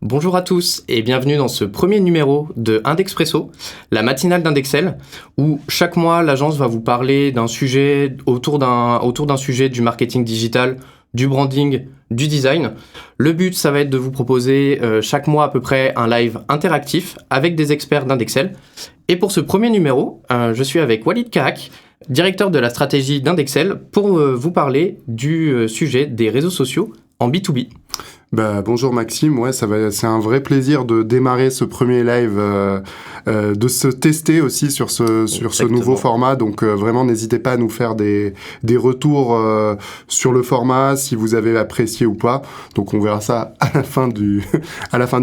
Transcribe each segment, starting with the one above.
Bonjour à tous et bienvenue dans ce premier numéro de Indexpresso, la matinale d'Indexel, où chaque mois l'agence va vous parler d'un sujet autour d'un sujet du marketing digital, du branding, du design. Le but, ça va être de vous proposer chaque mois à peu près un live interactif avec des experts d'Indexel. Et pour ce premier numéro, je suis avec Walid Kahak, directeur de la stratégie d'Indexel, pour vous parler du sujet des réseaux sociaux en B2B. Bonjour Maxime, c'est un vrai plaisir de démarrer ce premier live, de se tester aussi sur ce nouveau format. Donc vraiment n'hésitez pas à nous faire des retours sur le format, si vous avez apprécié ou pas. Donc on verra ça à la fin du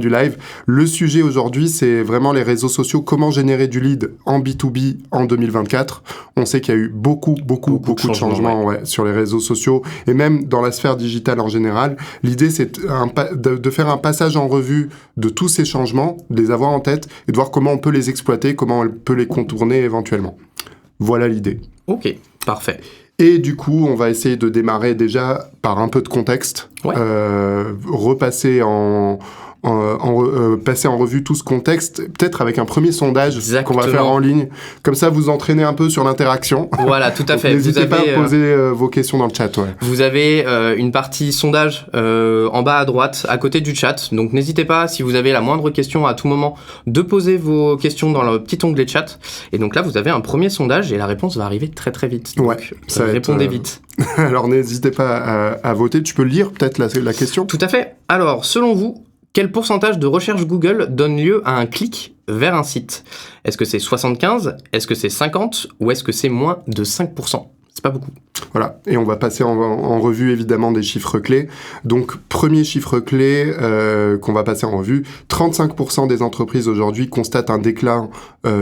live. Le sujet aujourd'hui, c'est vraiment les réseaux sociaux, comment générer du lead en B2B en 2024. On sait qu'il y a eu beaucoup de changements sur les réseaux sociaux et même dans la sphère digitale en général. L'idée, c'est de faire un passage en revue de tous ces changements, de les avoir en tête et de voir comment on peut les exploiter, comment on peut les contourner éventuellement. Voilà l'idée. Ok, parfait. Et du coup, on va essayer de démarrer déjà par un peu de contexte, repasser passer en revue tout ce contexte, peut-être avec un premier sondage qu'on va faire en ligne. Comme ça, vous entraînez un peu sur l'interaction. Voilà, tout à fait. N'hésitez pas à poser vos questions dans le chat. Ouais. Vous avez une partie sondage en bas à droite, à côté du chat. Donc n'hésitez pas, si vous avez la moindre question à tout moment, de poser vos questions dans le petit onglet chat. Et donc là, vous avez un premier sondage et la réponse va arriver très très vite. Donc répondez vite. Alors n'hésitez pas à voter. Tu peux lire peut-être la question ? Tout à fait. Alors, selon vous, quel pourcentage de recherche Google donne lieu à un clic vers un site ? Est-ce que c'est 75 ? Est-ce que c'est 50 ? Ou est-ce que c'est moins de 5% ? C'est pas beaucoup. Voilà, et on va passer en revue évidemment des chiffres clés. Donc, premier chiffre clé qu'on va passer en revue, 35% des entreprises aujourd'hui constatent un déclin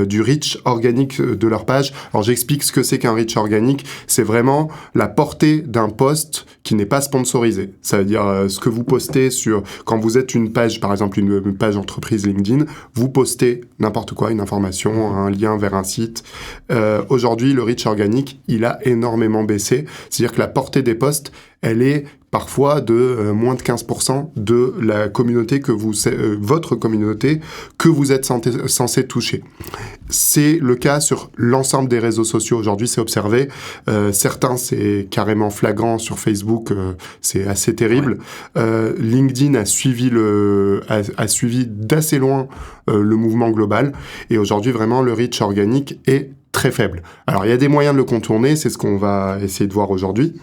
du reach organique de leur page. Alors, j'explique ce que c'est qu'un reach organique. C'est vraiment la portée d'un post qui n'est pas sponsorisé. Ça veut dire ce que vous postez quand vous êtes une page, par exemple une page entreprise LinkedIn, vous postez n'importe quoi, une information, un lien vers un site. Aujourd'hui, le reach organique, il a énormément baissé. C'est-à-dire que la portée des posts, elle est parfois de moins de 15% de la communauté votre communauté que vous êtes censé toucher. C'est le cas sur l'ensemble des réseaux sociaux aujourd'hui, c'est observé. Certains, c'est carrément flagrant sur Facebook, c'est assez terrible. Ouais. LinkedIn a suivi d'assez loin le mouvement global. Et aujourd'hui, vraiment, le reach organique est très faible. Alors, il y a des moyens de le contourner, c'est ce qu'on va essayer de voir aujourd'hui.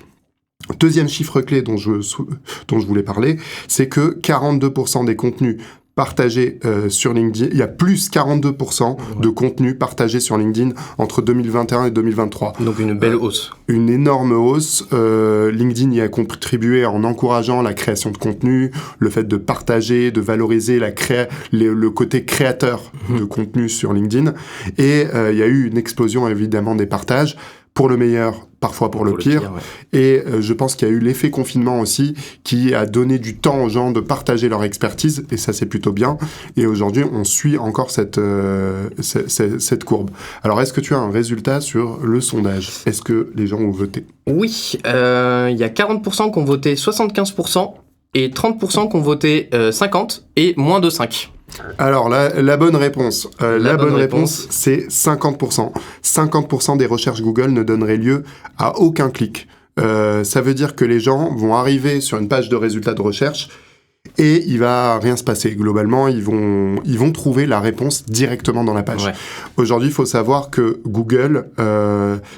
Deuxième chiffre clé dont je voulais parler, c'est que 42% des contenus partagés sur LinkedIn, il y a plus 42% de contenus partagés sur LinkedIn entre 2021 et 2023. Donc une belle hausse. Une énorme hausse. LinkedIn y a contribué en encourageant la création de contenu, le fait de partager, de valoriser le côté créateur de contenu sur LinkedIn. Et il y a eu une explosion évidemment des partages, pour le meilleur, parfois pour le pire. Ouais. Et je pense qu'il y a eu l'effet confinement aussi, qui a donné du temps aux gens de partager leur expertise, et ça c'est plutôt bien. Et aujourd'hui, on suit encore cette courbe. Alors, est-ce que tu as un résultat sur le sondage ? Est-ce que les gens ont voté ? Oui, il y a 40% qui ont voté 75%, et 30% qui ont voté 50%, et moins de 5%. Alors, la bonne réponse, c'est 50%. 50% des recherches Google ne donneraient lieu à aucun clic. Ça veut dire que les gens vont arriver sur une page de résultats de recherche et il va rien se passer. Globalement, ils vont trouver la réponse directement dans la page. Ouais. Aujourd'hui, il faut savoir que Google,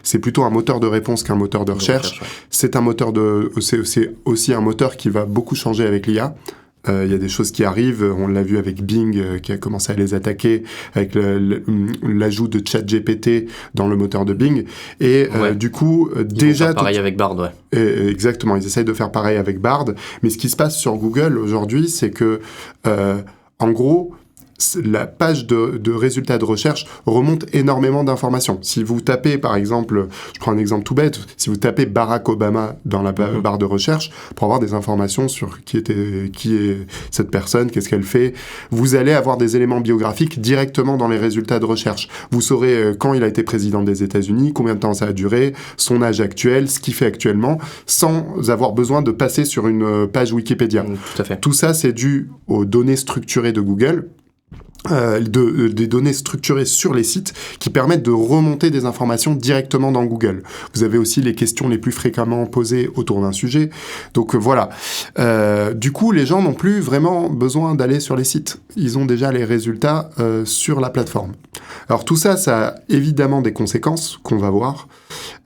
c'est plutôt un moteur de réponse qu'un moteur de recherche. Ouais. C'est aussi un moteur qui va beaucoup changer avec l'IA. Il y a des choses qui arrivent, on l'a vu avec Bing qui a commencé à les attaquer avec l'ajout de ChatGPT dans le moteur de Bing et du coup déjà pareil avec Bard, ouais. Exactement, ils essayent de faire pareil avec Bard, mais ce qui se passe sur Google aujourd'hui, c'est que en gros la page de résultats de recherche remonte énormément d'informations. Si vous tapez, par exemple, je prends un exemple tout bête, si vous tapez Barack Obama dans la barre de recherche, pour avoir des informations sur qui est cette personne, qu'est-ce qu'elle fait, vous allez avoir des éléments biographiques directement dans les résultats de recherche. Vous saurez quand il a été président des États-Unis, combien de temps ça a duré, son âge actuel, ce qu'il fait actuellement, sans avoir besoin de passer sur une page Wikipédia. Tout à fait. Tout ça, c'est dû aux données structurées de Google, des données structurées sur les sites qui permettent de remonter des informations directement dans Google. Vous avez aussi les questions les plus fréquemment posées autour d'un sujet. Donc voilà. Du coup, les gens n'ont plus vraiment besoin d'aller sur les sites. Ils ont déjà les résultats sur la plateforme. Alors tout ça, ça a évidemment des conséquences qu'on va voir.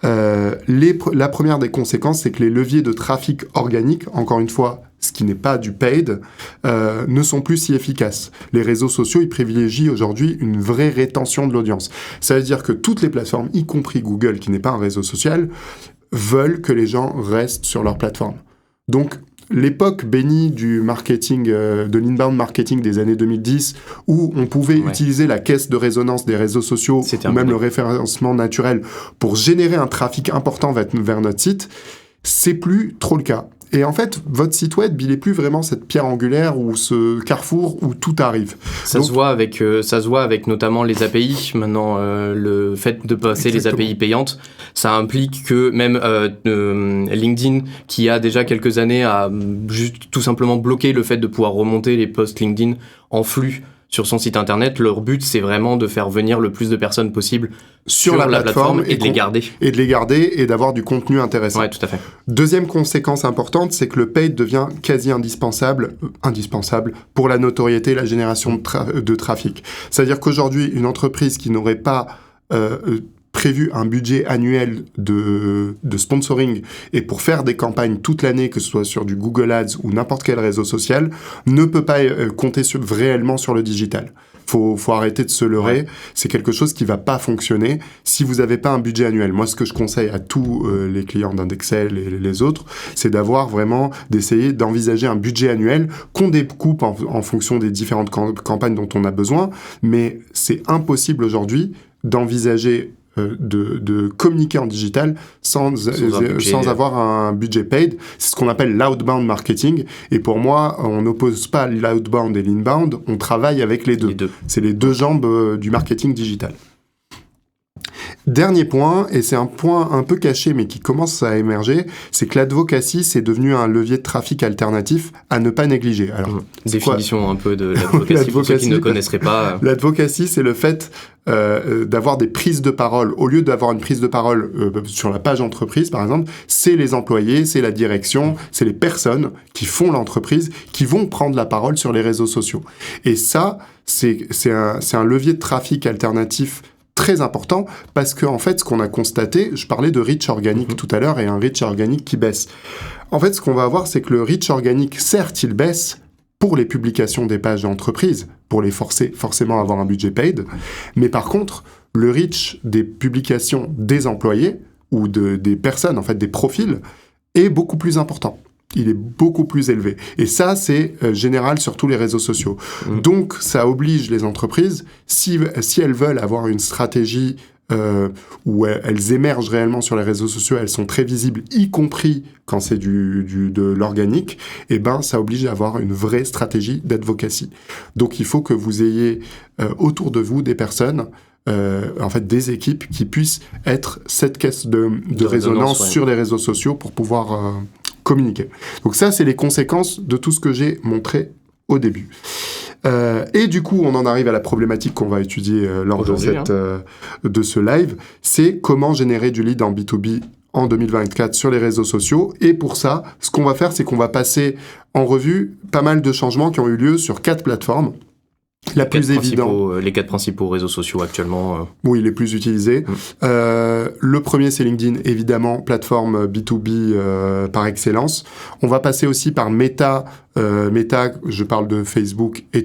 La première des conséquences, c'est que les leviers de trafic organique, encore une fois, ce qui n'est pas du paid, ne sont plus si efficaces. Les réseaux sociaux, ils privilégient aujourd'hui une vraie rétention de l'audience. Ça veut dire que toutes les plateformes, y compris Google, qui n'est pas un réseau social, veulent que les gens restent sur leur plateforme. Donc, l'époque bénie du marketing, de l'inbound marketing des années 2010, où on pouvait utiliser la caisse de résonance des réseaux sociaux, ou même le référencement naturel, pour générer un trafic important vers notre site, c'est plus trop le cas. Et en fait, votre site web, il n'est plus vraiment cette pierre angulaire ou ce carrefour où tout arrive. Ça se voit avec notamment les API. Maintenant, le fait de passer les API payantes, ça implique que même LinkedIn, qui a déjà quelques années, a juste tout simplement bloqué le fait de pouvoir remonter les posts LinkedIn en flux sur son site internet. Leur but, c'est vraiment de faire venir le plus de personnes possible sur la plateforme et de les garder. Et de les garder et d'avoir du contenu intéressant. Ouais, tout à fait. Deuxième conséquence importante, c'est que le paid devient quasi indispensable pour la notoriété et la génération de trafic. C'est-à-dire qu'aujourd'hui, une entreprise qui n'aurait pas prévu un budget annuel de sponsoring et pour faire des campagnes toute l'année, que ce soit sur du Google Ads ou n'importe quel réseau social, ne peut pas compter réellement sur le digital. Faut arrêter de se leurrer. Ouais. C'est quelque chose qui va pas fonctionner si vous n'avez pas un budget annuel. Moi, ce que je conseille à tous les clients d'Indexel et les autres, c'est d'essayer d'envisager un budget annuel qu'on découpe en fonction des différentes campagnes dont on a besoin. Mais c'est impossible aujourd'hui d'envisager de communiquer en digital sans avoir un budget paid. C'est ce qu'on appelle l'outbound marketing. Et pour moi, on n'oppose pas l'outbound et l'inbound, on travaille avec les deux. C'est les deux jambes du marketing digital. Dernier point, et c'est un point un peu caché mais qui commence à émerger, c'est que l'advocacy, c'est devenu un levier de trafic alternatif à ne pas négliger. Alors, définition un peu de l'advocacy pour ceux qui ne connaisseraient pas. L'advocacy, c'est le fait d'avoir des prises de parole. Au lieu d'avoir une prise de parole sur la page entreprise, par exemple, c'est les employés, c'est la direction, c'est les personnes qui font l'entreprise qui vont prendre la parole sur les réseaux sociaux. Et ça, c'est un levier de trafic alternatif très important parce que en fait ce qu'on a constaté, je parlais de reach organique tout à l'heure et un reach organique qui baisse. En fait ce qu'on va voir c'est que le reach organique certes il baisse pour les publications des pages d'entreprise, pour les forcer forcément à avoir un budget paid, mais par contre le reach des publications des employés ou des personnes en fait des profils est beaucoup plus important. Il est beaucoup plus élevé. Et ça, c'est général sur tous les réseaux sociaux. Donc, ça oblige les entreprises, si elles veulent avoir une stratégie où elles émergent réellement sur les réseaux sociaux, elles sont très visibles, y compris quand c'est de l'organique, et ben, ça oblige à avoir une vraie stratégie d'advocacy. Donc, il faut que vous ayez autour de vous des personnes en fait des équipes qui puissent être cette caisse de résonance sur les réseaux sociaux pour pouvoir communiquer. Donc ça, c'est les conséquences de tout ce que j'ai montré au début. Et du coup, on en arrive à la problématique qu'on va étudier lors de ce live, c'est comment générer du lead en B2B en 2024 sur les réseaux sociaux. Et pour ça, ce qu'on va faire, c'est qu'on va passer en revue pas mal de changements qui ont eu lieu sur 4 plateformes. La plus évidente. Les 4 principaux réseaux sociaux actuellement. Oui, les plus utilisés. Le premier, c'est LinkedIn, évidemment, plateforme B2B par excellence. On va passer aussi par Meta. Meta, je parle de Facebook et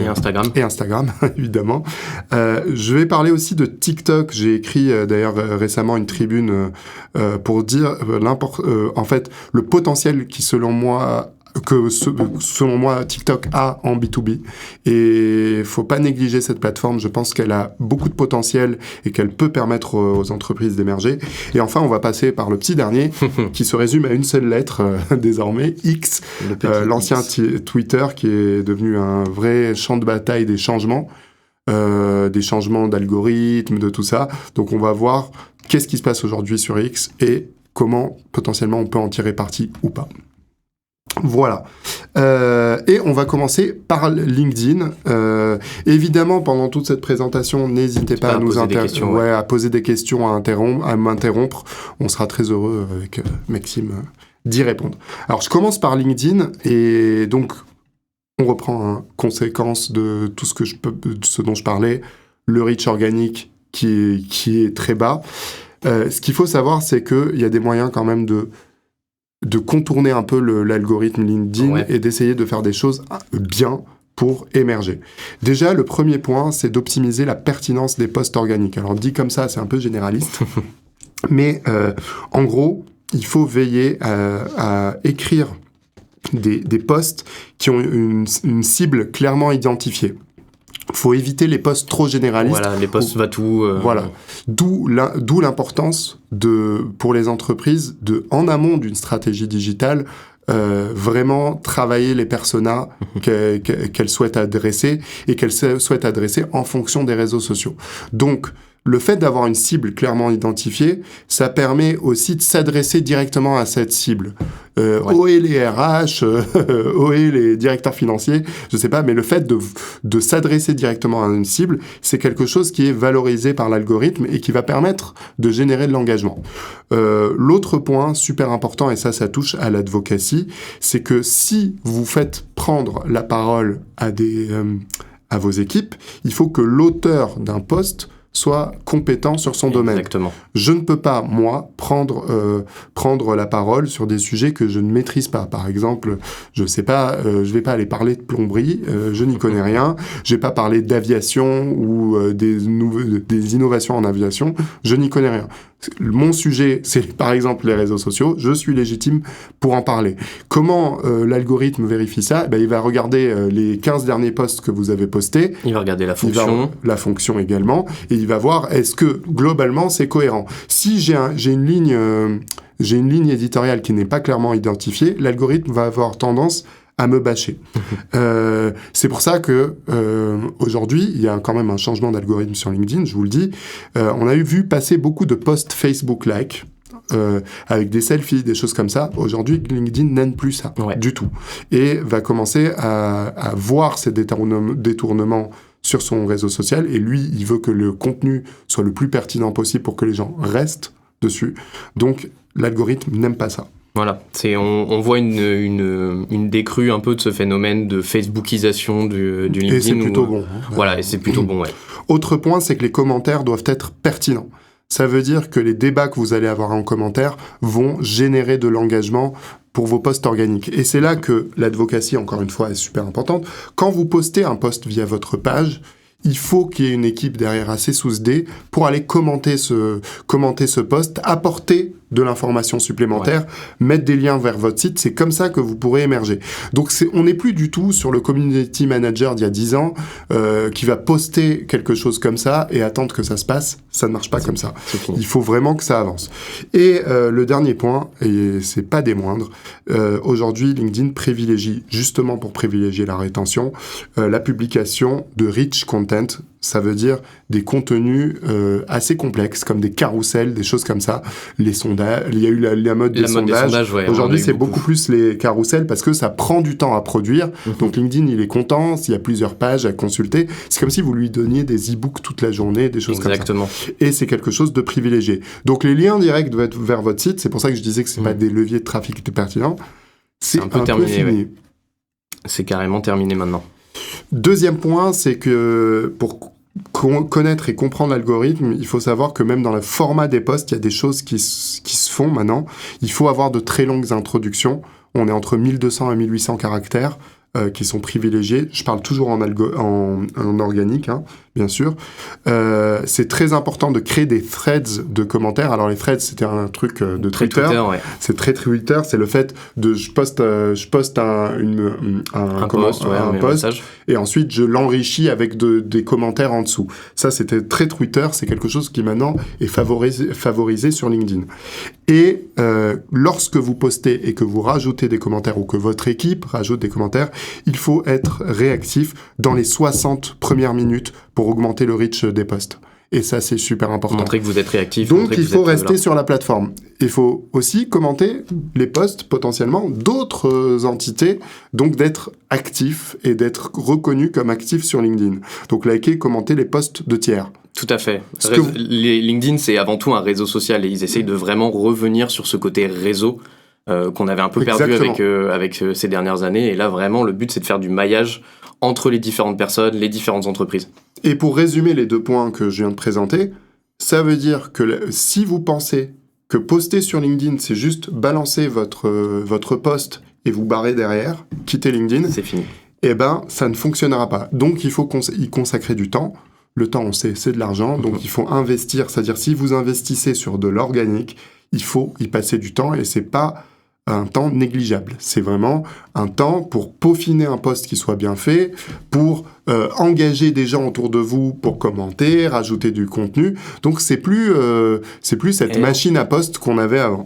Instagram. Et Instagram, évidemment. Je vais parler aussi de TikTok. J'ai écrit d'ailleurs récemment une tribune pour dire en fait le potentiel qui, selon moi, selon moi, TikTok a en B2B. Et faut pas négliger cette plateforme. Je pense qu'elle a beaucoup de potentiel et qu'elle peut permettre aux entreprises d'émerger. Et enfin, on va passer par le petit dernier, qui se résume à une seule lettre, désormais, X, l'ancien Twitter, qui est devenu un vrai champ de bataille des changements d'algorithmes, de tout ça. Donc on va voir qu'est-ce qui se passe aujourd'hui sur X et comment potentiellement on peut en tirer parti ou pas. Voilà. Et on va commencer par LinkedIn. Évidemment, pendant toute cette présentation, n'hésitez pas à nous à poser des questions, à m'interrompre. On sera très heureux avec Maxime d'y répondre. Alors, je commence par LinkedIn et donc on reprend conséquence de tout ce dont je parlais, le reach organique qui est très bas. Ce qu'il faut savoir, c'est qu'il y a des moyens quand même de contourner un peu l'algorithme LinkedIn et d'essayer de faire des choses bien pour émerger. Déjà, le premier point, c'est d'optimiser la pertinence des posts organiques. Alors, dit comme ça, c'est un peu généraliste, mais en gros, il faut veiller à écrire des posts qui ont une cible clairement identifiée. Il faut éviter les posts trop généralistes. Voilà, les posts va tout. Voilà. D'où l'importance pour les entreprises en amont d'une stratégie digitale, vraiment travailler les personas qu'elles souhaitent adresser et qu'elles souhaitent adresser en fonction des réseaux sociaux. Donc, le fait d'avoir une cible clairement identifiée, ça permet aussi de s'adresser directement à cette cible. Ohé les RH, ohé les directeurs financiers, je sais pas, mais le fait de s'adresser directement à une cible, c'est quelque chose qui est valorisé par l'algorithme et qui va permettre de générer de l'engagement. L'autre point super important, et ça touche à l'advocacy, c'est que si vous faites prendre la parole à vos équipes, il faut que l'auteur d'un post soit compétent sur son domaine. Exactement. Je ne peux pas, moi, prendre la parole sur des sujets que je ne maîtrise pas. Par exemple, je sais pas, je vais pas aller parler de plomberie, je n'y connais rien. Je vais pas parler d'aviation ou des innovations en aviation, je n'y connais rien. Mon sujet, c'est par exemple les réseaux sociaux, je suis légitime pour en parler. Comment l'algorithme vérifie ça ? Il va regarder les 15 derniers posts que vous avez postés. Il va regarder la fonction. La fonction également. Et il va voir, est-ce que globalement c'est cohérent ? Si j'ai une ligne éditoriale qui n'est pas clairement identifiée, l'algorithme va avoir tendance à me bâcher. C'est pour ça que aujourd'hui, il y a quand même un changement d'algorithme sur LinkedIn, je vous le dis. On a vu passer beaucoup de posts Facebook-like, avec des selfies, des choses comme ça. Aujourd'hui, LinkedIn n'aime plus ça du tout. Et va commencer à voir ces détournements sur son réseau social. Et lui, il veut que le contenu soit le plus pertinent possible pour que les gens restent dessus. Donc, l'algorithme n'aime pas ça. Voilà, on voit une décrue un peu de ce phénomène de Facebookisation du LinkedIn. Et c'est plutôt bon. Voilà, et c'est plutôt bon, ouais. Autre point, c'est que les commentaires doivent être pertinents. Ça veut dire que les débats que vous allez avoir en commentaire vont générer de l'engagement pour vos posts organiques. Et c'est là que l'advocacy, encore une fois, est super importante. Quand vous postez un post via votre page, il faut qu'il y ait une équipe derrière assez soudée pour aller commenter ce post, apporter de l'information supplémentaire, mettre des liens vers votre site. C'est comme ça que vous pourrez émerger. Donc on n'est plus du tout sur le community manager d'il y a 10 ans qui va poster quelque chose comme ça et attendre que ça se passe. Ça ne marche pas comme ça. Il faut vraiment que ça avance. Et le dernier point, et c'est pas des moindres, aujourd'hui LinkedIn privilégie, justement pour privilégier la rétention, la publication de rich content. Ça veut dire des contenus assez complexes, comme des carousels, des choses comme ça. Les sondages, il y a eu la mode des sondages. Aujourd'hui, c'est beaucoup plus les carousels parce que ça prend du temps à produire. Donc LinkedIn, il est content. S'il y a plusieurs pages à consulter, c'est comme si vous lui donniez des e-books toute la journée, des choses comme ça. Et c'est quelque chose de privilégié. Donc les liens directs doivent être vers votre site. C'est pour ça que je disais que c'est pas des leviers de trafic pertinents. C'est un peu terminé. Ouais. C'est carrément terminé maintenant. Deuxième point, c'est que pour connaître et comprendre l'algorithme, il faut savoir que même dans le format des posts, il y a des choses qui se font maintenant. Il faut avoir de très longues introductions. On est entre 1200 et 1800 caractères. qui sont privilégiés. Je parle toujours en organique, hein, bien sûr. C'est très important de créer des threads de commentaires. Alors les threads, c'était un truc de Twitter. Ouais. C'est très Twitter. C'est le fait de je poste un post et ensuite je l'enrichis avec des commentaires en dessous. Ça, c'était très Twitter. C'est quelque chose qui maintenant est favorisé sur LinkedIn. Et lorsque vous postez et que vous rajoutez des commentaires ou que votre équipe rajoute des commentaires, il faut être réactif dans les 60 premières minutes pour augmenter le reach des posts. Et ça, c'est super important. Montrer que vous êtes réactif. Donc, il faut rester sur la plateforme. Il faut aussi commenter les posts, potentiellement, d'autres entités. Donc, d'être actif et d'être reconnu comme actif sur LinkedIn. Donc, liker, commenter les posts de tiers. Tout à fait. LinkedIn, c'est avant tout un réseau social et ils essayent de vraiment revenir sur ce côté réseau qu'on avait un peu perdu avec ces dernières années. Et là, vraiment, le but, c'est de faire du maillage entre les différentes personnes, les différentes entreprises. Et pour résumer les 2 points que je viens de présenter, ça veut dire que si vous pensez que poster sur LinkedIn, c'est juste balancer votre post et vous barrer derrière, quitter LinkedIn, c'est fini. Eh ben, ça ne fonctionnera pas. Donc, il faut y consacrer du temps. Le temps, on sait, c'est de l'argent. Donc, il faut investir. C'est-à-dire, si vous investissez sur de l'organique, il faut y passer du temps et c'est pas un temps négligeable. C'est vraiment un temps pour peaufiner un post qui soit bien fait, pour engager des gens autour de vous pour commenter, rajouter du contenu. Donc, c'est plus cette machine à post qu'on avait avant.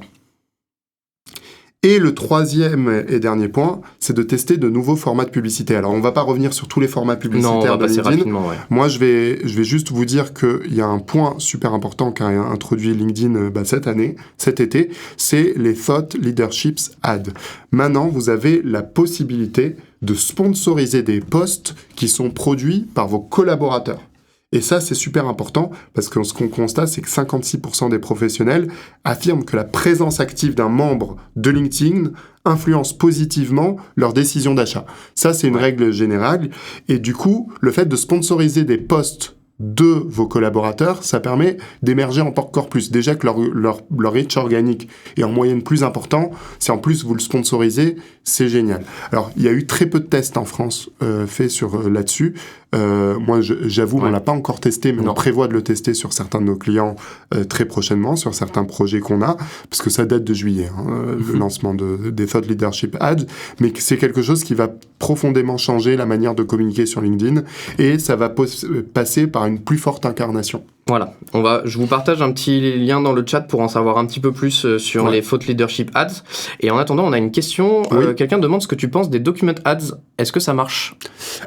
Et le 3e et dernier point, c'est de tester de nouveaux formats de publicité. Alors, on ne va pas revenir sur tous les formats publicitaires de LinkedIn. Ouais. Moi, je vais juste vous dire qu'il y a un point super important qu'a introduit LinkedIn cet été, c'est les Thought Leadership Ads. Maintenant, vous avez la possibilité de sponsoriser des posts qui sont produits par vos collaborateurs. Et ça, c'est super important parce que ce qu'on constate, c'est que 56% des professionnels affirment que la présence active d'un membre de LinkedIn influence positivement leurs décisions d'achat. Ça, c'est une règle générale. Et du coup, le fait de sponsoriser des posts de vos collaborateurs, ça permet d'émerger encore plus. Déjà que leur reach organique est en moyenne plus important, si en plus vous le sponsorisez, c'est génial. Alors, il y a eu très peu de tests en France faits là-dessus. Moi, j'avoue, on l'a pas encore testé, mais on prévoit de le tester sur certains de nos clients très prochainement, sur certains projets qu'on a, parce que ça date de juillet, le lancement des Thought Leadership Ads, mais c'est quelque chose qui va profondément changer la manière de communiquer sur LinkedIn, et ça va passer par une plus forte incarnation. Voilà, je vous partage un petit lien dans le chat pour en savoir un petit peu plus sur les Thought Leadership Ads. Et en attendant, on a une question. Quelqu'un demande ce que tu penses des Document Ads. Est-ce que ça marche ?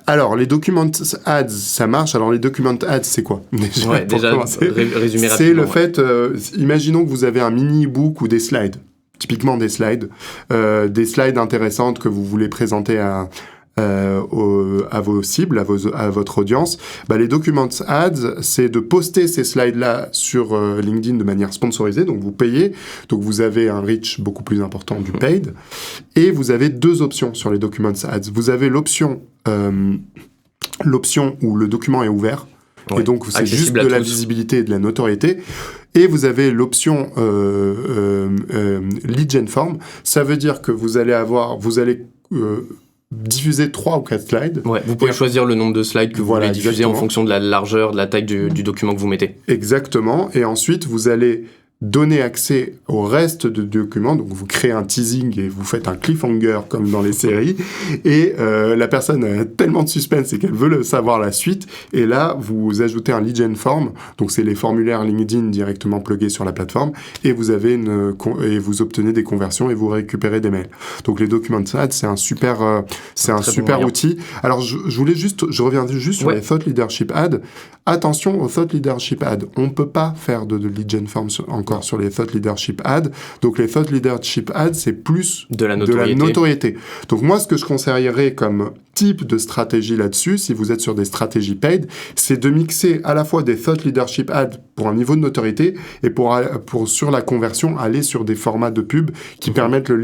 Alors, les Document Ads, ça marche. Alors, les Document Ads, c'est quoi ? Déjà résumé rapidement. C'est le fait, imaginons que vous avez un mini-book ou des slides. Typiquement des slides intéressantes que vous voulez présenter à vos cibles, à votre audience. Les Documents Ads, c'est de poster ces slides-là sur LinkedIn de manière sponsorisée, donc vous payez, donc vous avez un reach beaucoup plus important du paid, et vous avez 2 options sur les Documents Ads. Vous avez l'option où le document est ouvert, et donc c'est juste de la visibilité et de la notoriété. Et vous avez l'option Lead Gen Form. Ça veut dire que vous allez diffuser 3 ou 4 slides. Vous pouvez choisir le nombre de slides que vous voulez diffuser en fonction de la largeur, de la taille du document que vous mettez. Exactement. Et ensuite, vous allez donner accès au reste du document. Donc, vous créez un teasing et vous faites un cliffhanger comme dans les séries. Et la personne a tellement de suspense et qu'elle veut savoir la suite. Et là, vous ajoutez un lead gen form. Donc, c'est les formulaires LinkedIn directement plugués sur la plateforme. Et vous avez et vous obtenez des conversions et vous récupérez des mails. Donc, les Documents Ads, c'est un super outil. Alors, je reviens juste sur les Thought Leadership Ads. Attention aux Thought Leadership Ads. On ne peut pas faire de lead gen form encore sur les Thought Leadership Ads. Donc, les Thought Leadership Ads, c'est plus de la notoriété. Donc, moi, ce que je conseillerais comme type de stratégie là-dessus, si vous êtes sur des stratégies paid, c'est de mixer à la fois des Thought Leadership Ads pour un niveau de notoriété et pour sur la conversion, aller sur des formats de pub qui permettent le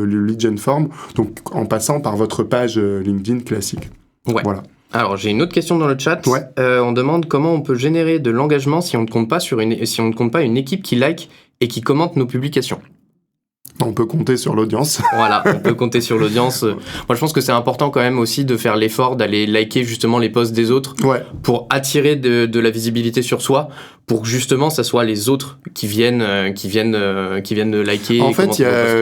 lead gen form, donc en passant par votre page LinkedIn classique. Voilà. Alors, j'ai une autre question dans le chat. On demande comment on peut générer de l'engagement si on ne compte pas une équipe qui like et qui commente nos publications. On peut compter sur l'audience. Voilà, on peut compter sur l'audience. Moi, je pense que c'est important quand même aussi de faire l'effort d'aller liker justement les posts des autres pour attirer de la visibilité sur soi, pour que justement, ça soit les autres qui viennent liker. En fait, il y a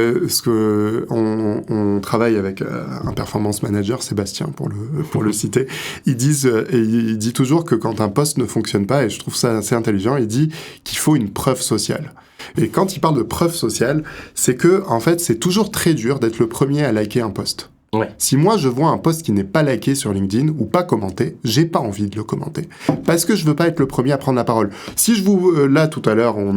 on travaille avec un performance manager, Sébastien, pour le citer. Il dit toujours que quand un post ne fonctionne pas, et je trouve ça assez intelligent, il dit qu'il faut une preuve sociale. Et quand il parle de preuve sociale, c'est que, en fait, c'est toujours très dur d'être le premier à liker un post. Ouais. Si moi je vois un post qui n'est pas liké sur LinkedIn ou pas commenté, j'ai pas envie de le commenter parce que je veux pas être le premier à prendre la parole. Si je vous là tout à l'heure on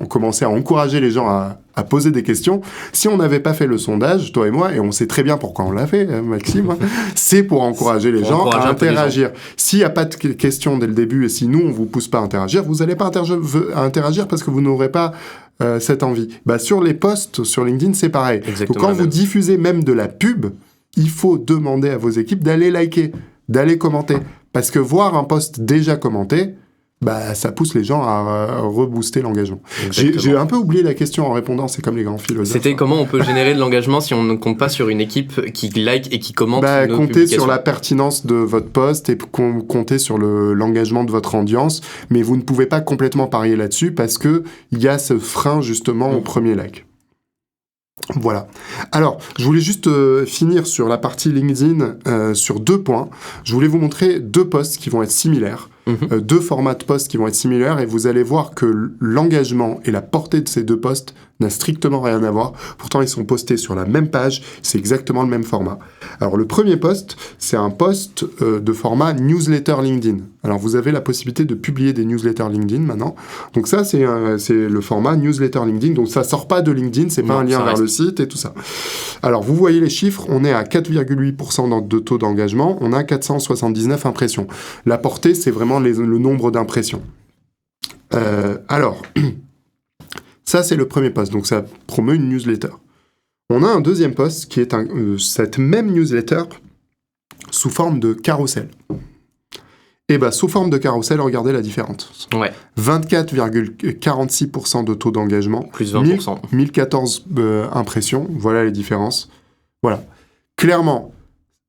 commençait à encourager les gens à poser des questions, si on n'avait pas fait le sondage, toi et moi, et on sait très bien pourquoi on l'a fait, Maxime, c'est pour encourager les gens à interagir. S'il n'y a pas de questions dès le début et si nous on vous pousse pas à interagir, vous n'allez pas interagir parce que vous n'aurez pas cette envie. Sur les posts sur LinkedIn, c'est pareil. Donc quand vous diffusez même de la pub, il faut demander à vos équipes d'aller liker, d'aller commenter. Parce que voir un post déjà commenté, ça pousse les gens à rebooster l'engagement. J'ai un peu oublié la question en répondant, c'est comme les grands philosophes. C'était comment on peut générer de l'engagement si on ne compte pas sur une équipe qui like et qui commente nos comptez sur la pertinence de votre post et comptez sur l'engagement de votre audience, mais vous ne pouvez pas complètement parier là-dessus parce qu'il y a ce frein justement au premier like. Voilà. Alors, je voulais juste finir sur la partie LinkedIn sur 2 points. Je voulais vous montrer 2 posts qui vont être similaires, 2 formats de posts qui vont être similaires, et vous allez voir que l'engagement et la portée de ces 2 posts n'a strictement rien à voir. Pourtant, ils sont postés sur la même page, c'est exactement le même format. Alors, le premier post, c'est un post de format newsletter LinkedIn. Alors, vous avez la possibilité de publier des newsletters LinkedIn maintenant. Donc ça, c'est le format newsletter LinkedIn. Donc, ça sort pas de LinkedIn, c'est pas un lien vers le site et tout ça. Alors, vous voyez les chiffres, on est à 4,8% de taux d'engagement, on a 479 impressions. La portée, c'est vraiment le nombre d'impressions. Alors... Ça, c'est le premier post, donc ça promeut une newsletter. On a un deuxième post qui est cette même newsletter sous forme de carrousel. Et sous forme de carrousel, regardez la différence. Ouais. 24,46% de taux d'engagement. Plus 20%. 1014 impressions, voilà les différences. Voilà. Clairement,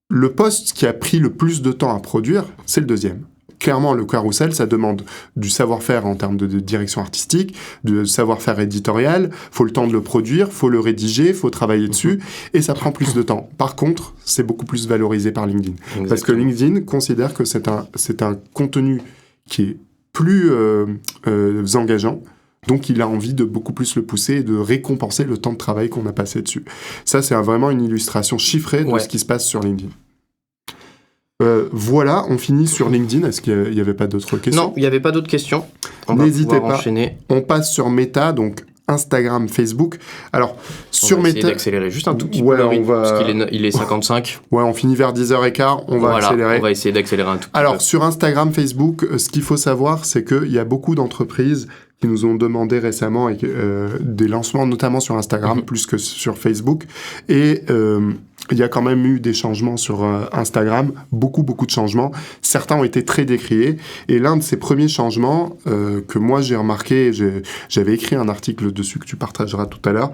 le post qui a pris le plus de temps à produire, c'est le deuxième. Clairement, le carrousel, ça demande du savoir-faire en termes de direction artistique, du savoir-faire éditorial, faut le temps de le produire, faut le rédiger, faut travailler dessus, et ça prend plus de temps. Par contre, c'est beaucoup plus valorisé par LinkedIn. Exactement. Parce que LinkedIn considère que c'est un contenu qui est plus engageant, donc il a envie de beaucoup plus le pousser et de récompenser le temps de travail qu'on a passé dessus. Ça, c'est vraiment une illustration chiffrée de ce qui se passe sur LinkedIn. Voilà, on finit sur LinkedIn. Est-ce qu'il n'y avait pas d'autres questions ? Non, il n'y avait pas d'autres questions. N'hésitez pas. Enchaîner. On passe sur Meta, donc Instagram, Facebook. Alors, sur Meta... On va essayer d'accélérer juste un tout petit peu le rythme, parce qu'il est 55. Ouais, on finit vers 10h15, on va accélérer. On va essayer d'accélérer un tout petit peu. Alors, sur Instagram, Facebook, ce qu'il faut savoir, c'est qu'il y a beaucoup d'entreprises qui nous ont demandé récemment des lancements, notamment sur Instagram, plus que sur Facebook. Et il y a quand même eu des changements sur Instagram, beaucoup de changements. Certains ont été très décriés. Et l'un de ces premiers changements que moi j'ai remarqué, j'avais écrit un article dessus que tu partageras tout à l'heure,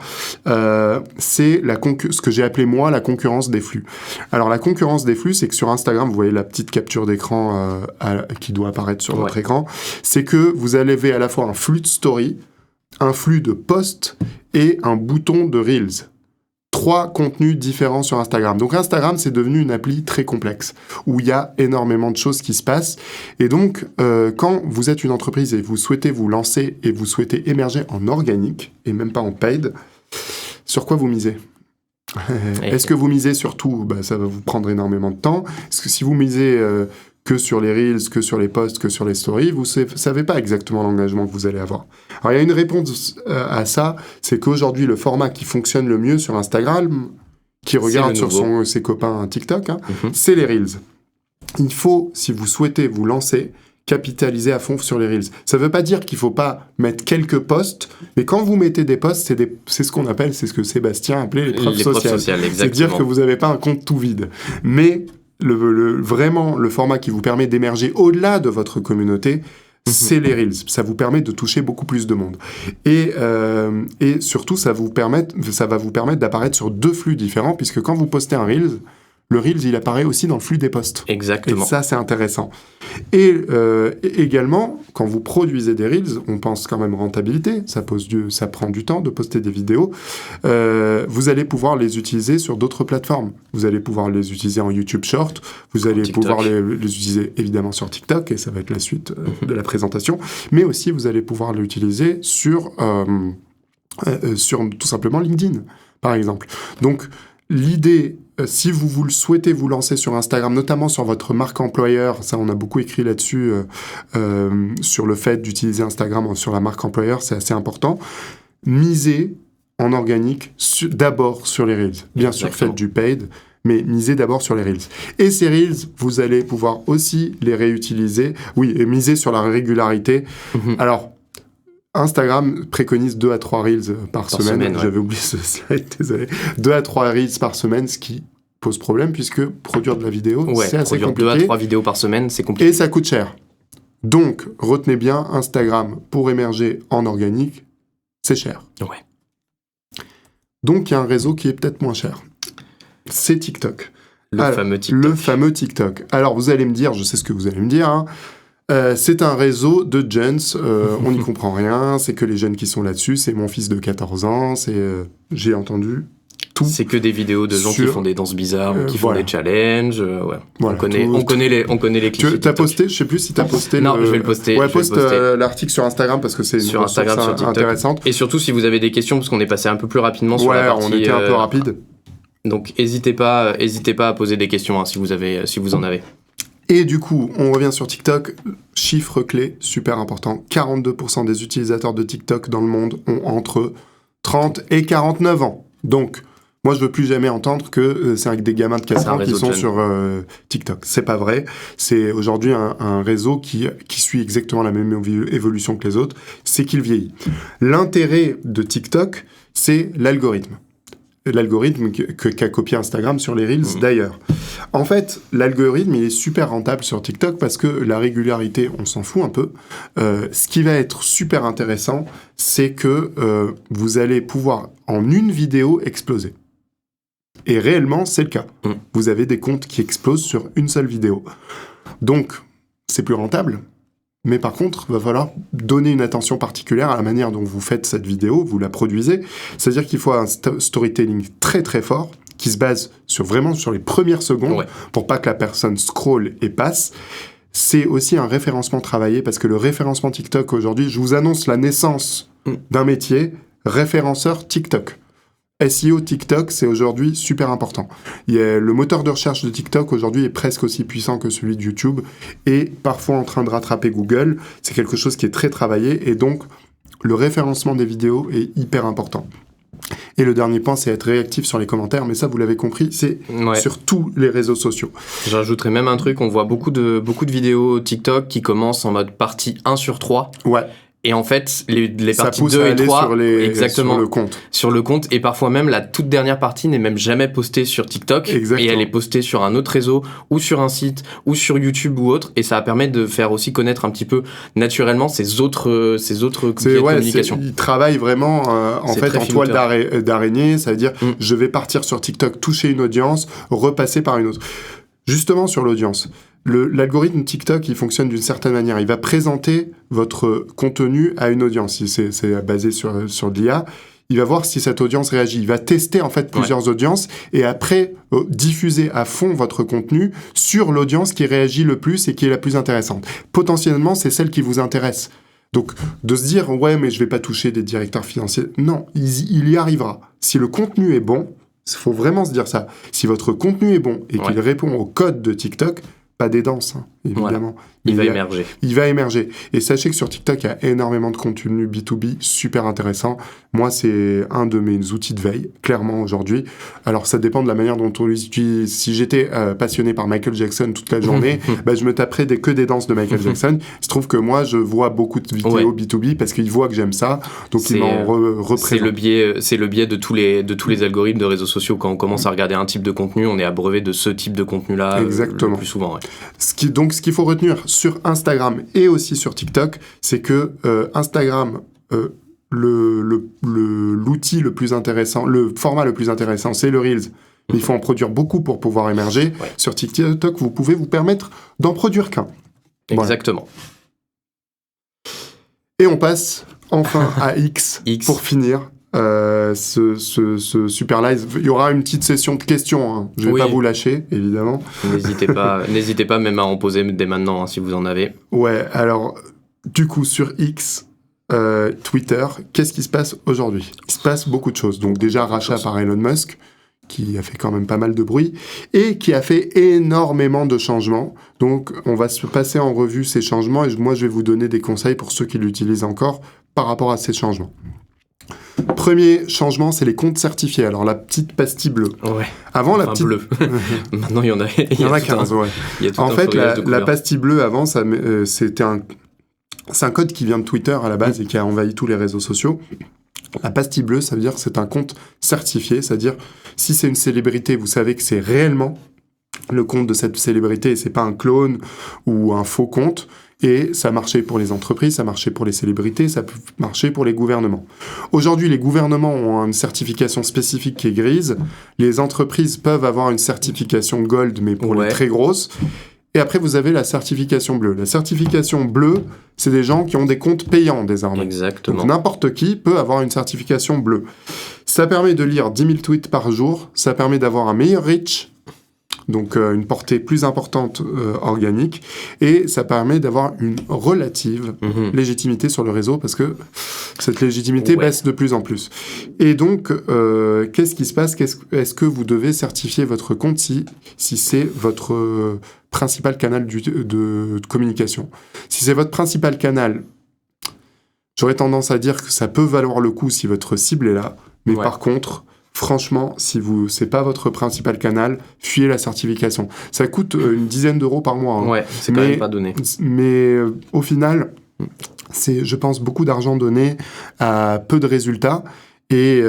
c'est ce que j'ai appelé moi la concurrence des flux. Alors la concurrence des flux, c'est que sur Instagram, vous voyez la petite capture d'écran qui doit apparaître sur votre écran, c'est que vous avez à la fois un flux de story, un flux de posts et un bouton de Reels. 3 contenus différents sur Instagram. Donc Instagram, c'est devenu une appli très complexe, où il y a énormément de choses qui se passent. Et donc, quand vous êtes une entreprise et vous souhaitez vous lancer et vous souhaitez émerger en organique, et même pas en paid, sur quoi vous misez ? Est-ce que vous misez sur tout ? Ça va vous prendre énormément de temps. Est-ce que si vous misez que sur les Reels, que sur les posts, que sur les stories, vous savez pas exactement l'engagement que vous allez avoir. Alors il y a une réponse à ça, c'est qu'aujourd'hui le format qui fonctionne le mieux sur Instagram, qui regarde sur ses copains TikTok, c'est les Reels. Il faut, si vous souhaitez vous lancer, capitaliser à fond sur les Reels. Ça veut pas dire qu'il faut pas mettre quelques posts, mais quand vous mettez des posts, c'est ce qu'on appelle, c'est ce que Sébastien appelait les preuves sociales. C'est-à-dire que vous n'avez pas un compte tout vide. Mais vraiment, le format qui vous permet d'émerger au-delà de votre communauté, c'est les Reels. Ça vous permet de toucher beaucoup plus de monde. Et surtout, ça va vous permettre d'apparaître sur 2 flux différents, puisque quand vous postez un Reels, le Reels, il apparaît aussi dans le flux des posts. Exactement. Et ça, c'est intéressant. Et également, quand vous produisez des Reels, on pense quand même rentabilité, ça prend du temps de poster des vidéos, vous allez pouvoir les utiliser sur d'autres plateformes. Vous allez pouvoir les utiliser en YouTube Short, vous allez pouvoir les utiliser évidemment sur TikTok, et ça va être la suite de la présentation, mais aussi vous allez pouvoir l'utiliser sur tout simplement LinkedIn, par exemple. Donc, l'idée, si vous souhaitez vous lancer sur Instagram, notamment sur votre marque employeur, ça on a beaucoup écrit là-dessus, sur le fait d'utiliser Instagram sur la marque employeur, c'est assez important. Misez en organique d'abord sur les Reels. Bien sûr, faites du paid, mais misez d'abord sur les Reels. Et ces Reels, vous allez pouvoir aussi les réutiliser. Oui, et misez sur la régularité. Alors, Instagram préconise 2 à 3 Reels par semaine. J'avais oublié ce slide, désolé. 2 à 3 Reels par semaine, ce qui pose problème, puisque produire de la vidéo, c'est assez compliqué. 2 à 3 vidéos par semaine, c'est compliqué. Et ça coûte cher. Donc, retenez bien, Instagram, pour émerger en organique, c'est cher. Ouais. Donc, il y a un réseau qui est peut-être moins cher. C'est TikTok. Le fameux TikTok. Alors, vous allez me dire, je sais ce que vous allez me dire, hein, c'est un réseau de jeunes, on n'y comprend rien, c'est que les jeunes qui sont là-dessus, c'est mon fils de 14 ans, j'ai entendu tout. C'est que des vidéos de gens qui font des danses bizarres, qui font des challenges, ouais. Voilà, on connaît les clichés. Tu as posté, je sais plus si tu as posté. Non, je vais le poster. Ouais, poste l'article sur Instagram parce que c'est une ressource intéressante. Et surtout, si vous avez des questions, parce qu'on est passé un peu plus rapidement sur la partie... on était un peu rapide. Donc, n'hésitez pas à poser des questions, hein, si vous en avez. Et du coup, on revient sur TikTok. Chiffre clé, super important. 42% des utilisateurs de TikTok dans le monde ont entre 30 et 49 ans. Donc, moi, je veux plus jamais entendre que c'est avec des gamins de 4 ans qui sont sur TikTok. C'est pas vrai. C'est aujourd'hui un réseau qui suit exactement la même évolution que les autres. C'est qu'il vieillit. L'intérêt de TikTok, c'est l'algorithme. L'algorithme qu'a copié Instagram sur les Reels, d'ailleurs. En fait, l'algorithme, il est super rentable sur TikTok parce que la régularité, on s'en fout un peu. Ce qui va être super intéressant, c'est que vous allez pouvoir, en une vidéo, exploser. Et réellement, c'est le cas. Vous avez des comptes qui explosent sur une seule vidéo. Donc, c'est plus rentable. Mais par contre, il va falloir donner une attention particulière à la manière dont vous faites cette vidéo, vous la produisez. C'est-à-dire qu'il faut un storytelling très très fort qui se base vraiment sur les premières secondes pour pas que la personne scrolle et passe. C'est aussi un référencement travaillé parce que le référencement TikTok aujourd'hui, je vous annonce la naissance d'un métier, référenceur TikTok. SEO TikTok, c'est aujourd'hui super important. Le moteur de recherche de TikTok aujourd'hui est presque aussi puissant que celui de YouTube et parfois en train de rattraper Google. C'est quelque chose qui est très travaillé et donc le référencement des vidéos est hyper important. Et le dernier point, c'est être réactif sur les commentaires, mais ça, vous l'avez compris, c'est sur tous les réseaux sociaux. J'ajouterais même un truc, on voit beaucoup de vidéos TikTok qui commencent en mode partie 1 sur 3. Ouais. Et en fait, les parties 2 et 3, exactement, sur le compte. Et parfois même, la toute dernière partie n'est même jamais postée sur TikTok. Exactement. Et elle est postée sur un autre réseau, ou sur un site, ou sur YouTube ou autre. Et ça permet de faire aussi connaître un petit peu naturellement ces autres biais de communication. Ils travaillent vraiment en toile d'araignée. Ça veut dire, je vais partir sur TikTok, toucher une audience, repasser par une autre. Justement sur l'audience. L'algorithme TikTok, il fonctionne d'une certaine manière. Il va présenter votre contenu à une audience. C'est basé sur l'IA. Il va voir si cette audience réagit. Il va tester en fait plusieurs audiences et après diffuser à fond votre contenu sur l'audience qui réagit le plus et qui est la plus intéressante. Potentiellement, c'est celle qui vous intéresse. Donc, de se dire, ouais, mais je vais pas toucher des directeurs financiers. Non, il y arrivera. Si le contenu est bon, il faut vraiment se dire ça. Si votre contenu est bon et qu'il répond au code de TikTok, pas des danses, hein, évidemment. Voilà. Il va émerger. Et sachez que sur TikTok, il y a énormément de contenu B2B super intéressant. Moi, c'est un de mes outils de veille, clairement, aujourd'hui. Alors, ça dépend de la manière dont on l'utilise. Si j'étais passionné par Michael Jackson toute la journée, je me taperais que des danses de Michael Jackson. Il se trouve que moi, je vois beaucoup de vidéos B2B parce qu'ils voient que j'aime ça. Donc, ils m'en représentent. C'est le biais de tous les algorithmes de réseaux sociaux. Quand on commence à regarder un type de contenu, on est abreuvé de ce type de contenu-là. Exactement. Le plus souvent, Ce qui Donc, ce qu'il faut retenir sur Instagram et aussi sur TikTok, c'est que Instagram, l'outil le plus intéressant, le format le plus intéressant, c'est le Reels. Il faut en produire beaucoup pour pouvoir émerger. Ouais. Sur TikTok, vous pouvez vous permettre d'en produire qu'un. Exactement. Et on passe enfin à X. X. Pour finir ce super live. Il y aura une petite session de questions. Hein. Je vais pas vous lâcher, évidemment. N'hésitez pas même à en poser dès maintenant, hein, si vous en avez. Ouais, alors, du coup, sur X, Twitter, qu'est-ce qui se passe aujourd'hui ? Il se passe beaucoup de choses. Donc déjà, rachat par Elon Musk, qui a fait quand même pas mal de bruit, et qui a fait énormément de changements. Donc, on va se passer en revue ces changements, et moi, je vais vous donner des conseils pour ceux qui l'utilisent encore par rapport à ces changements. Premier changement, c'est les comptes certifiés. Alors, la petite pastille bleue. Ouais. Avant, la petite... bleue. Maintenant, il y en a 15, ouais. En fait, la pastille bleue, avant, c'était c'est un code qui vient de Twitter à la base et qui a envahi tous les réseaux sociaux. La pastille bleue, ça veut dire que c'est un compte certifié, c'est-à-dire si c'est une célébrité, vous savez que c'est réellement le compte de cette célébrité et c'est pas un clone ou un faux compte. Et ça marchait pour les entreprises, ça marchait pour les célébrités, ça peut marcher pour les gouvernements. Aujourd'hui, les gouvernements ont une certification spécifique qui est grise. Les entreprises peuvent avoir une certification gold, mais pour les très grosses. Et après, vous avez la certification bleue. La certification bleue, c'est des gens qui ont des comptes payants désormais. Exactement. Donc n'importe qui peut avoir une certification bleue. Ça permet de lire 10 000 tweets par jour, ça permet d'avoir un meilleur reach, donc une portée plus importante organique, et ça permet d'avoir une relative légitimité sur le réseau, parce que cette légitimité baisse de plus en plus. Et donc, qu'est-ce qui se passe ? Est-ce que vous devez certifier votre compte si c'est votre principal canal de communication ? Si c'est votre principal canal, j'aurais tendance à dire que ça peut valoir le coup si votre cible est là, mais par contre... Franchement, si c'est pas votre principal canal, fuyez la certification. Ça coûte une dizaine d'euros par mois. Hein. Ouais, c'est quand même pas donné. Mais au final, c'est, je pense, beaucoup d'argent donné à peu de résultats. Et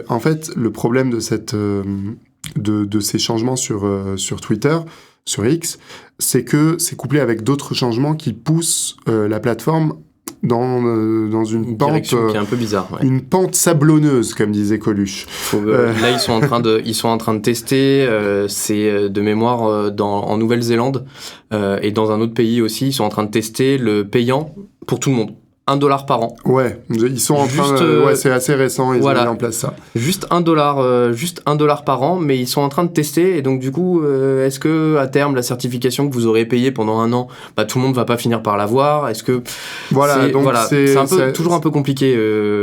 en fait, le problème de ces changements sur Twitter, sur X, c'est que c'est couplé avec d'autres changements qui poussent la plateforme dans une pente direction qui est un peu bizarre, une pente sablonneuse, comme disait Coluche. Là, ils sont en train de tester, c'est de mémoire en Nouvelle-Zélande et dans un autre pays aussi, ils sont en train de tester le payant pour tout le monde. $1 par an. Ouais, ils sont en train c'est assez récent, ils ont mis en place ça. Juste $1 par an, mais ils sont en train de tester, et donc du coup, est-ce que à terme, la certification que vous aurez payée pendant un an, tout le monde va pas finir par l'avoir ? Est-ce que... c'est toujours un peu compliqué.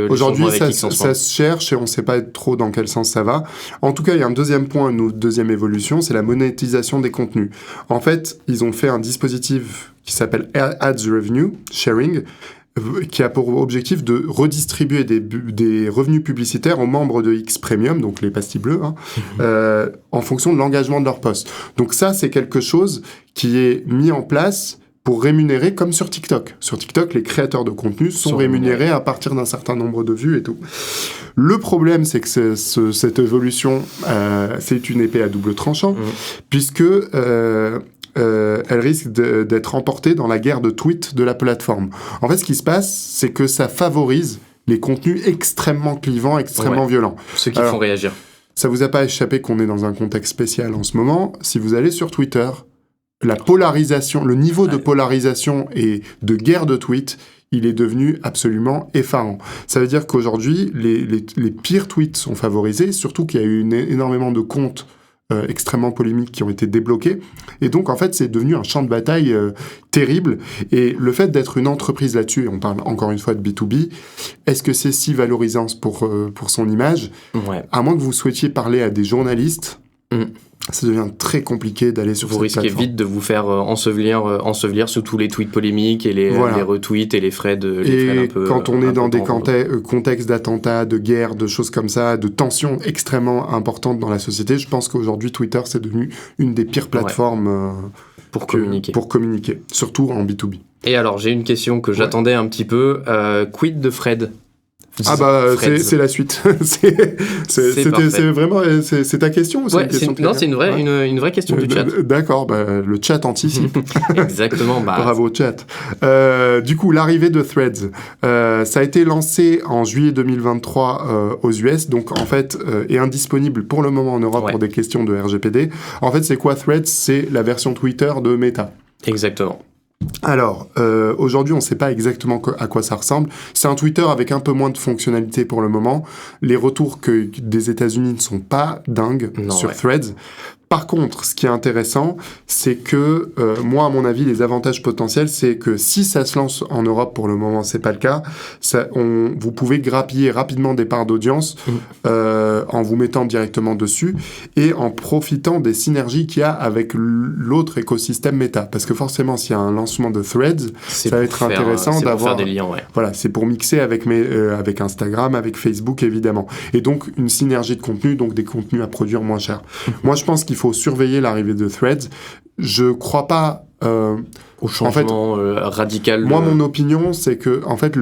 Aujourd'hui, ça se cherche et on sait pas trop dans quel sens ça va. En tout cas, il y a un deuxième point, une deuxième évolution, c'est la monétisation des contenus. En fait, ils ont fait un dispositif qui s'appelle Ads Revenue Sharing, qui a pour objectif de redistribuer des revenus publicitaires aux membres de X Premium, donc les pastilles bleues, en fonction de l'engagement de leur poste. Donc ça, c'est quelque chose qui est mis en place pour rémunérer, comme sur TikTok. Sur TikTok, les créateurs de contenu sont rémunérés à partir d'un certain nombre de vues et tout. Le problème, c'est que cette évolution, c'est une épée à double tranchant, puisque... elle risque d'être emportée dans la guerre de tweets de la plateforme. En fait, ce qui se passe, c'est que ça favorise les contenus extrêmement clivants, extrêmement violents. Ceux qui font réagir. Ça vous a pas échappé qu'on est dans un contexte spécial en ce moment. Si vous allez sur Twitter, la polarisation, le niveau de polarisation et de guerre de tweets, il est devenu absolument effarant. Ça veut dire qu'aujourd'hui, les pires tweets sont favorisés, surtout qu'il y a eu énormément de comptes extrêmement polémiques qui ont été débloqués. Et donc, en fait, c'est devenu un champ de bataille terrible. Et le fait d'être une entreprise là-dessus, et on parle encore une fois de B2B, est-ce que c'est si valorisant pour son image ? À moins que vous souhaitiez parler à des journalistes, ça devient très compliqué d'aller sur cette plateforme. Vous risquez vite de vous faire ensevelir sous tous les tweets polémiques et les retweets et les frais un peu... quand on est dans des contextes d'attentats, de guerre, de choses comme ça, de tensions extrêmement importantes dans la société, je pense qu'aujourd'hui, Twitter, c'est devenu une des pires plateformes pour communiquer, surtout en B2B. Et alors, j'ai une question que j'attendais un petit peu. Quid de Fred ? C'est la suite. C'est vraiment c'est ta question ou c'est une question non, c'est une vraie question du chat. D'accord, le chat anticipe. Exactement. Bravo chat. Du coup, l'arrivée de Threads, ça a été lancé en juillet 2023 aux US, donc en fait est indisponible pour le moment en Europe pour des questions de RGPD. En fait, c'est quoi Threads? C'est la version Twitter de Meta. Exactement. Alors, aujourd'hui, on ne sait pas exactement à quoi ça ressemble. C'est un Twitter avec un peu moins de fonctionnalités pour le moment. Les retours des États-Unis ne sont pas dingues sur Threads. Par contre, ce qui est intéressant, c'est que, moi, à mon avis, les avantages potentiels, c'est que si ça se lance en Europe, pour le moment, c'est pas le cas, vous pouvez grappiller rapidement des parts d'audience en vous mettant directement dessus et en profitant des synergies qu'il y a avec l'autre écosystème Meta. Parce que forcément, s'il y a un lancement de Threads, ça va être intéressant d'avoir... faire des liens, Voilà, c'est pour mixer avec Instagram, avec Facebook, évidemment. Et donc, une synergie de contenu, donc des contenus à produire moins cher. Moi, je pense qu'il faut surveiller l'arrivée de Threads. Je crois pas au changement radical. Moi, mon opinion, c'est que en fait,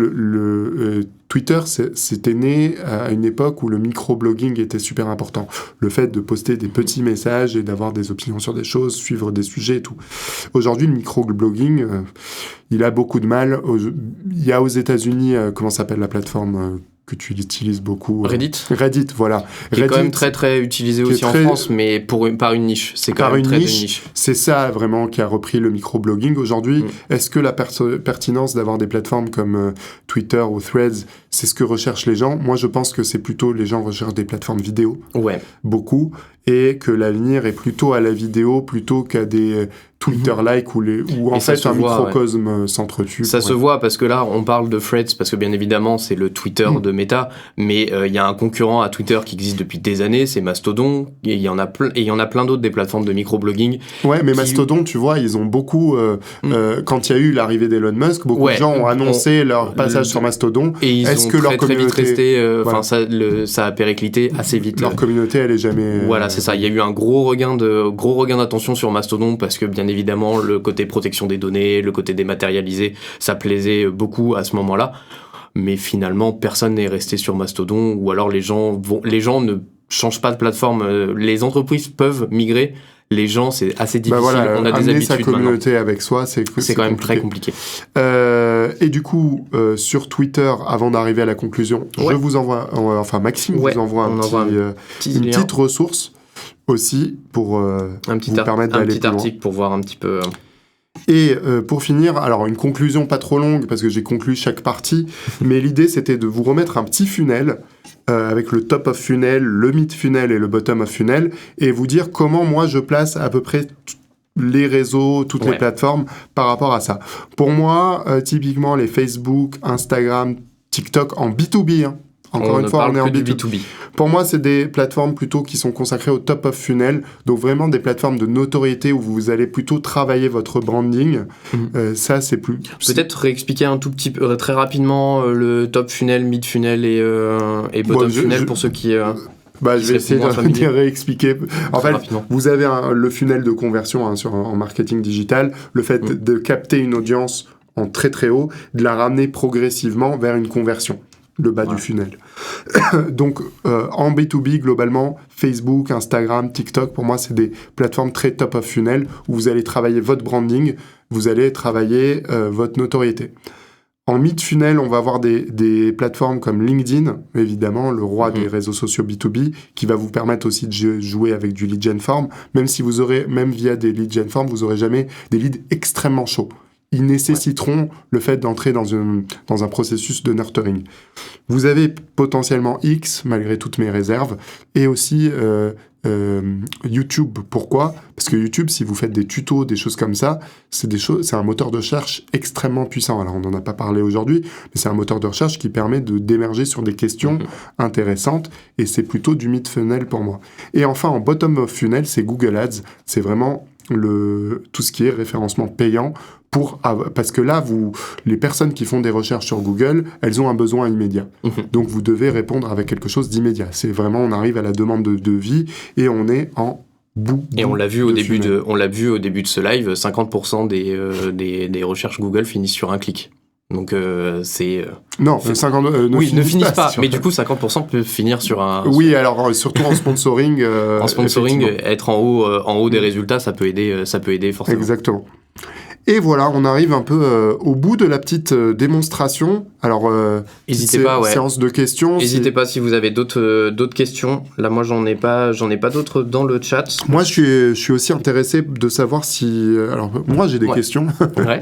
Twitter, c'était né à une époque où le microblogging était super important. Le fait de poster des petits messages et d'avoir des opinions sur des choses, suivre des sujets et tout. Aujourd'hui, le microblogging, il a beaucoup de mal. Il y a aux États-Unis, comment s'appelle la plateforme que tu utilises beaucoup. Reddit, voilà. Qui est quand même très très utilisé aussi en France, mais par une niche. C'est quand même très de niche. C'est ça vraiment qui a repris le microblogging aujourd'hui. Est-ce que la pertinence d'avoir des plateformes comme Twitter ou Threads, c'est ce que recherchent les gens? Moi, je pense que c'est plutôt les gens recherchent des plateformes vidéo. Ouais. Beaucoup. Et que l'avenir est plutôt à la vidéo plutôt qu'à des Twitter-like où en fait un microcosme s'entretue. Ça se voit parce que là, on parle de Threads parce que bien évidemment, c'est le Twitter de Meta, mais il y a un concurrent à Twitter qui existe depuis des années, c'est Mastodon, et il y en a plein d'autres des plateformes de microblogging. Ouais, mais Mastodon, tu vois, ils ont beaucoup... quand il y a eu l'arrivée d'Elon Musk, beaucoup de gens ont annoncé leur passage sur Mastodon. Et ils ont très vite resté... ça a périclité assez vite. Leur communauté, elle est jamais... Voilà, c'est ça. Il y a eu un gros regain d'attention sur Mastodon parce que bien évidemment le côté protection des données, le côté dématérialisé, ça plaisait beaucoup à ce moment-là. Mais finalement, personne n'est resté sur Mastodon ou alors les gens ne changent pas de plateforme. Les entreprises peuvent migrer. Les gens, c'est assez difficile. On a des habitudes sa communauté maintenant. Avec soi, c'est quand même très compliqué. Et du coup, sur Twitter, avant d'arriver à la conclusion, je vous envoie, Maxime vous envoie une petite ressource aussi pour vous permettre d'aller plus loin. Un petit article pour voir un petit peu... Et pour finir, alors une conclusion pas trop longue parce que j'ai conclu chaque partie, mais l'idée c'était de vous remettre un petit funnel avec le top of funnel, le mid funnel et le bottom of funnel et vous dire comment moi je place à peu près les réseaux, toutes les plateformes par rapport à ça. Pour moi, typiquement les Facebook, Instagram, TikTok en B2B, encore une fois, on est en B2B. Pour moi, c'est des plateformes plutôt qui sont consacrées au top of funnel, donc vraiment des plateformes de notoriété où vous allez plutôt travailler votre branding. Ça, c'est plus... Peut-être réexpliquer un tout petit peu, très rapidement, le top funnel, mid funnel et bottom funnel pour ceux qui... je vais essayer de réexpliquer. En fait, vous avez le funnel de conversion en marketing digital, le fait de capter une audience en très très haut, de la ramener progressivement vers une conversion. Le bas du funnel. Donc, en B2B, globalement, Facebook, Instagram, TikTok, pour moi, c'est des plateformes très top of funnel où vous allez travailler votre branding, vous allez travailler votre notoriété. En mid-funnel, on va avoir des plateformes comme LinkedIn, évidemment, le roi des réseaux sociaux B2B, qui va vous permettre aussi de jouer avec du lead gen form, même via des lead gen form, vous n'aurez jamais des leads extrêmement chauds. Ils nécessiteront le fait d'entrer dans un processus de nurturing. Vous avez potentiellement X, malgré toutes mes réserves, et aussi YouTube. Pourquoi ? Parce que YouTube, si vous faites des tutos, des choses comme ça, c'est un moteur de recherche extrêmement puissant. Alors, on n'en a pas parlé aujourd'hui, mais c'est un moteur de recherche qui permet d'émerger sur des questions intéressantes, et c'est plutôt du mid-funnel pour moi. Et enfin, en bottom of funnel, c'est Google Ads. C'est vraiment tout ce qui est référencement payant parce que là, les personnes qui font des recherches sur Google, elles ont un besoin immédiat. Donc, vous devez répondre avec quelque chose d'immédiat. C'est vraiment, on arrive à la demande de vie et on est en bout. Et on l'a vu au début de ce live, 50% des recherches Google finissent sur un clic. Donc c'est... Non, c'est- 50 ne finissent pas. sur- Mais du coup, 50% peut finir sur un... Oui, alors surtout en sponsoring. En sponsoring, effectivement. être en haut des résultats, ça peut aider forcément. Exactement. Et voilà, on arrive un peu au bout de la petite démonstration. Alors, N'hésitez petite pas, ouais. séance de questions. N'hésitez pas si vous avez d'autres questions. Là, moi, j'en ai pas d'autres dans le chat. Moi, je suis aussi intéressé de savoir si... alors, moi, j'ai des Ouais. questions. Ouais.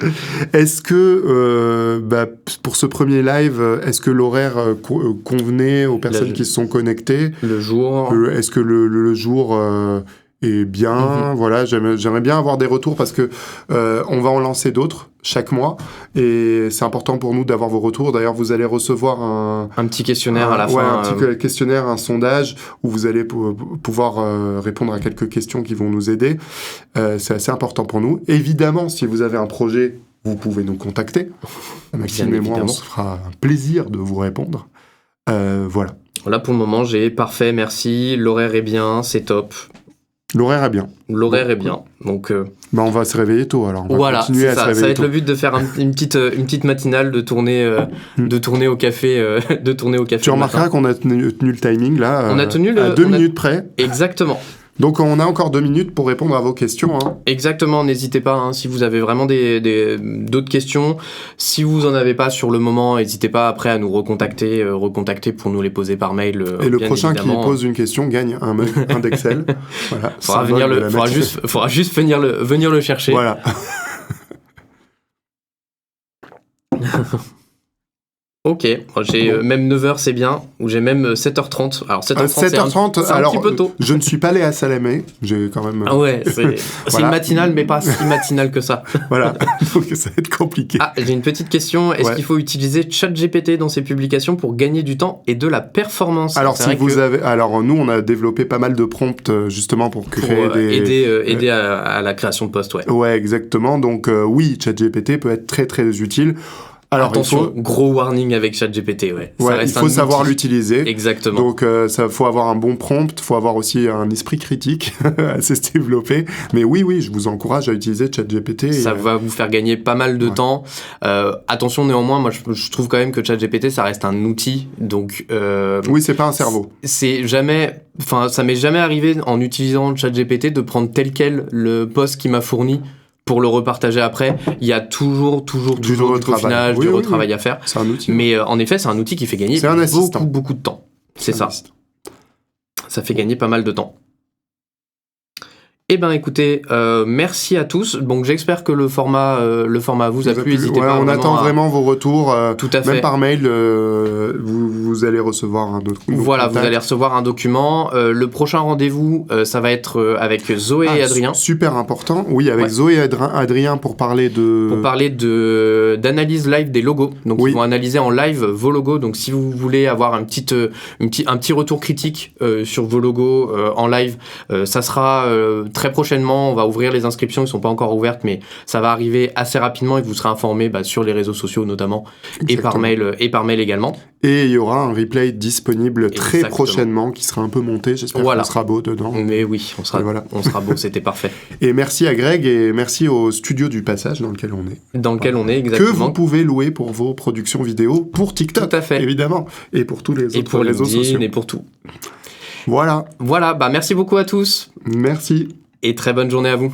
Est-ce que, pour ce premier live, est-ce que l'horaire convenait aux personnes qui se sont connectées? Le jour... Est-ce que le jour est bien? Voilà, j'aimerais bien avoir des retours parce que on va en lancer d'autres chaque mois et c'est important pour nous d'avoir vos retours. D'ailleurs, vous allez recevoir un petit questionnaire à la ouais, fin. un petit questionnaire, un sondage où vous allez pouvoir répondre à quelques questions qui vont nous aider. C'est assez important pour nous. Évidemment, si vous avez un projet, vous pouvez nous contacter. Maxime et moi, on se fera un plaisir de vous répondre. Voilà. Là, pour le moment, j'ai parfait, merci. L'horaire est bien, c'est top. L'horaire est bien. L'horaire est bien. Donc, on va se réveiller tôt alors. On va voilà, continuer à se réveiller ça va être tôt. le but de faire une petite matinale, de tourner au café. Tu remarqueras qu'on a tenu le timing là. On a tenu à 2 minutes près. Exactement. Donc on a encore 2 minutes pour répondre à vos questions. Hein. Exactement, n'hésitez pas, hein, si vous avez vraiment d'autres questions. Si vous en avez pas sur le moment, n'hésitez pas après à nous recontacter pour nous les poser par mail. Et le bien prochain évidemment. qui pose une question gagne un mug d'Excel. Voilà, faudra juste venir le chercher. Voilà. Ok, moi, j'ai même 9h c'est bien, ou j'ai même 7h30. Alors 7h30, 7h30, c'est un alors, petit peu tôt. Je ne suis pas allé à Salamé, j'ai quand même... Ah ouais, c'est Voilà. une matinale, mais pas si matinale que ça. Voilà, donc ça va être compliqué. Ah, j'ai une petite question. Est-ce qu'il faut utiliser ChatGPT dans ses publications pour gagner du temps et de la performance? Alors, alors nous, on a développé pas mal de prompts justement pour aider à la création de posts, ouais. Ouais, exactement. Donc oui, ChatGPT peut être très très utile. Alors, attention, gros warning avec ChatGPT, ouais. Il faut savoir l'utiliser. Exactement. Donc, ça faut avoir un bon prompt, faut avoir aussi un esprit critique assez développé. Mais oui, je vous encourage à utiliser ChatGPT. Ça va vous faire gagner pas mal de temps. Attention, néanmoins, moi, je trouve quand même que ChatGPT, ça reste un outil. Donc, oui, c'est pas un cerveau. Ça m'est jamais arrivé en utilisant ChatGPT de prendre tel quel le post qu'il m'a fourni pour le repartager après. Il y a toujours du peaufinage, du retravail à faire. C'est un outil. Mais en effet, c'est un outil qui fait gagner beaucoup de temps. C'est ça. Ça fait gagner pas mal de temps. Eh ben écoutez, merci à tous. Donc j'espère que le format vous a plu. N'hésitez pas. On attend vraiment vos retours. Tout à fait. Même par mail, vous allez recevoir un document. Voilà, vous allez recevoir un document. Le prochain rendez-vous, ça va être avec Zoé et Adrien. Super important. Oui, avec Zoé et Adrien pour parler d'analyse live des logos. Donc ils vont analyser en live vos logos. Donc si vous voulez avoir un petit retour critique sur vos logos en live, ça sera très prochainement. On va ouvrir les inscriptions, elles ne sont pas encore ouvertes, mais ça va arriver assez rapidement et vous serez informé sur les réseaux sociaux notamment. Exactement. Et par mail également. Et il y aura un replay disponible très prochainement qui sera un peu monté. J'espère qu'on sera beau dedans. Mais oui, on sera beau, c'était parfait. Et merci à Greg et merci au studio du Passage dans lequel on est. Exactement. Que vous pouvez louer pour vos productions vidéo pour TikTok. Tout à fait. Évidemment. Et pour tous les autres réseaux sociaux. Et pour tout. Voilà. Merci beaucoup à tous. Merci. Et très bonne journée à vous.